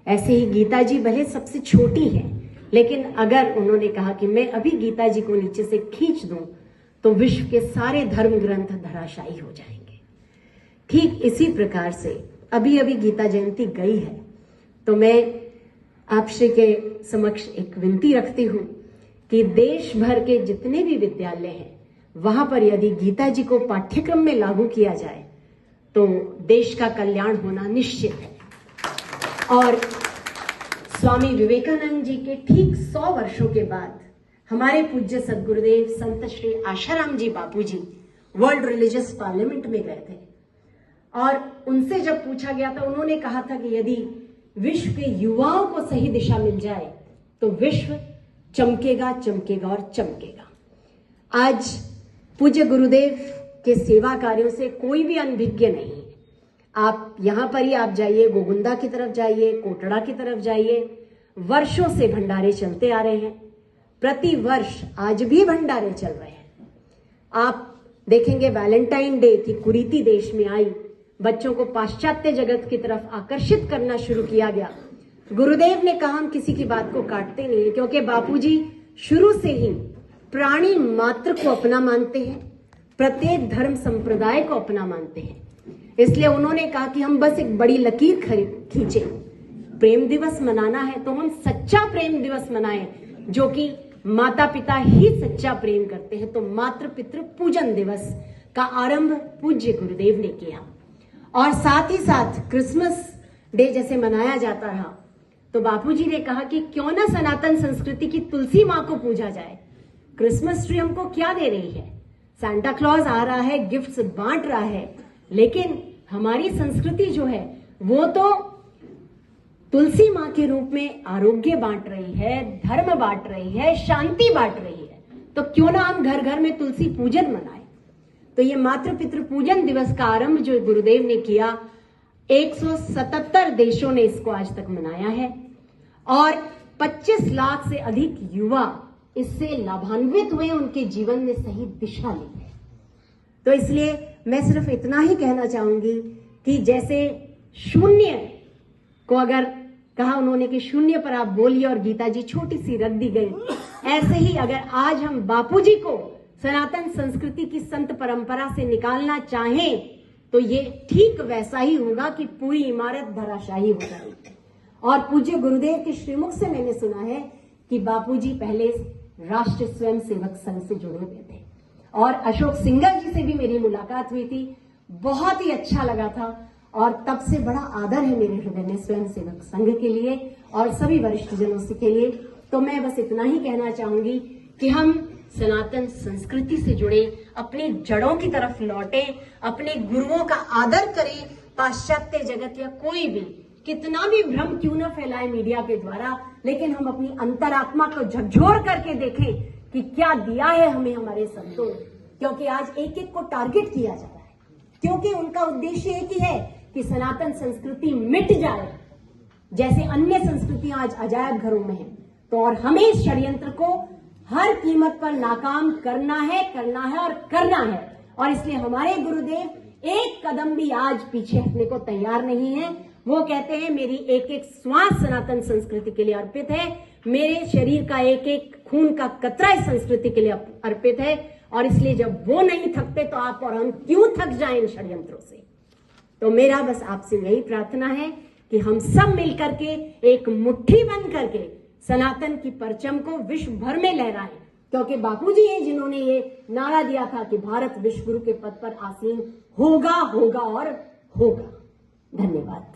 ऐसे ही गीता जी भले सबसे छोटी हैं, लेकिन अगर उन्होंने कहा कि मैं अभी गीता जी को नीचे से खींच दूं तो विश्व के सारे धर्म ग्रंथ धराशायी हो जाएंगे। ठीक इसी प्रकार से अभी अभी गीता जयंती गई है, तो मैं आप श्री के समक्ष एक विनती रखती हूं कि देश भर के जितने भी विद्यालय हैं वहां पर यदि गीता जी को पाठ्यक्रम में लागू किया जाए तो देश का कल्याण होना निश्चित है। और स्वामी विवेकानंद जी के ठीक 100 वर्षों के बाद हमारे पूज्य सद्गुरुदेव संत श्री आशाराम जी बापू जी वर्ल्ड रिलीजियस पार्लियामेंट में गए थे और उनसे जब पूछा गया था, उन्होंने कहा था कि यदि विश्व के युवाओं को सही दिशा मिल जाए तो विश्व चमकेगा, चमकेगा और चमकेगा। आज पूज्य गुरुदेव के सेवा कार्यों से कोई भी अनभिज्ञ नहीं है। आप यहां पर ही आप जाइए, गोगुंदा की तरफ जाइए, कोटड़ा की तरफ जाइए, वर्षों से भंडारे चलते आ रहे हैं। प्रति वर्ष आज भी भंडारे चल रहे हैं। आप देखेंगे वैलेंटाइन डे की कुरीति देश में आई, बच्चों को पाश्चात्य जगत की तरफ आकर्षित करना शुरू किया गया। गुरुदेव ने कहा हम किसी की बात को काटते नहीं, क्योंकि बापूजी शुरू से ही प्राणी मात्र को अपना मानते हैं, प्रत्येक धर्म संप्रदाय को अपना मानते हैं। इसलिए उन्होंने कहा कि हम बस एक बड़ी लकीर खींचे, प्रेम दिवस मनाना है तो हम सच्चा प्रेम दिवस मनाएं, जो कि माता पिता ही सच्चा प्रेम करते हैं। तो मातृ पितृ पूजन दिवस का आरंभ पूज्य गुरुदेव ने किया और साथ ही साथ क्रिसमस डे जैसे मनाया जाता रहा, तो बापूजी ने कहा कि क्यों ना सनातन संस्कृति की तुलसी मां को पूजा जाए। क्रिसमस ट्री हमको क्या दे रही है? सांता क्लॉज आ रहा है, गिफ्ट्स बांट रहा है, लेकिन हमारी संस्कृति जो है वो तो तुलसी मां के रूप में आरोग्य बांट रही है, धर्म बांट रही है, शांति बांट रही है। तो क्यों ना हम घर घर में तुलसी पूजन मनाएं। तो ये मातृ पितृ पूजन दिवस का आरंभ जो गुरुदेव ने किया, 177 देशों ने इसको आज तक मनाया है और 25 लाख से अधिक युवा इससे लाभान्वित हुए, उनके जीवन में सही दिशा ली है। तो इसलिए मैं सिर्फ इतना ही कहना चाहूंगी कि जैसे शून्य को अगर कहा उन्होंने कि शून्य पर आप बोलिए और गीता जी छोटी सी रख दी गई, ऐसे ही अगर आज हम बापूजी को सनातन संस्कृति की संत परंपरा से निकालना चाहें तो ये ठीक वैसा ही होगा कि पूरी इमारत धराशायी हो जाएगी। और पूज्य गुरुदेव के श्रीमुख से मैंने सुना है कि बापूजी पहले राष्ट्रीय स्वयं सेवक संघ से जुड़े हुए थे और अशोक सिंघल जी से भी मेरी मुलाकात हुई थी, बहुत ही अच्छा लगा था और तब से बड़ा आदर है मेरे हृदय में स्वयं सेवक संघ के लिए और सभी वरिष्ठ जनों के लिए। तो मैं बस इतना ही कहना चाहूंगी कि हम सनातन संस्कृति से जुड़े, अपनी जड़ों की तरफ लौटे, अपने गुरुओं का आदर करें। पाश्चात्य जगत या कोई भी कितना भी भ्रम क्यों न फैलाए मीडिया के द्वारा, लेकिन हम अपनी अंतरात्मा को झकझोर करके देखें कि क्या दिया है हमें हमारे संतों ने। क्योंकि आज एक एक को टारगेट किया जा रहा है, क्योंकि उनका उद्देश्य एक ही है कि सनातन संस्कृति मिट जाए, जैसे अन्य संस्कृतियां आज अजायब घरों में हैं। तो और हमें इस षड्यंत्र को हर कीमत पर नाकाम करना है और करना है। और इसलिए हमारे गुरुदेव एक कदम भी आज पीछे हटने को तैयार नहीं है। वो कहते हैं मेरी एक एक श्वास सनातन संस्कृति के लिए अर्पित है, मेरे शरीर का एक एक खून का कतरा इस संस्कृति के लिए अर्पित है। और इसलिए जब वो नहीं थकते तो आप और हम क्यों थक जाएं इन षड्यंत्रों से। तो मेरा बस आपसे यही प्रार्थना है कि हम सब मिलकर के एक मुट्ठी बन करके सनातन की परचम को विश्व भर में लहराएं, क्योंकि बापूजी हैं जिन्होंने ये नारा दिया था कि भारत विश्व गुरु के पद पर आसीन होगा और होगा। धन्यवाद।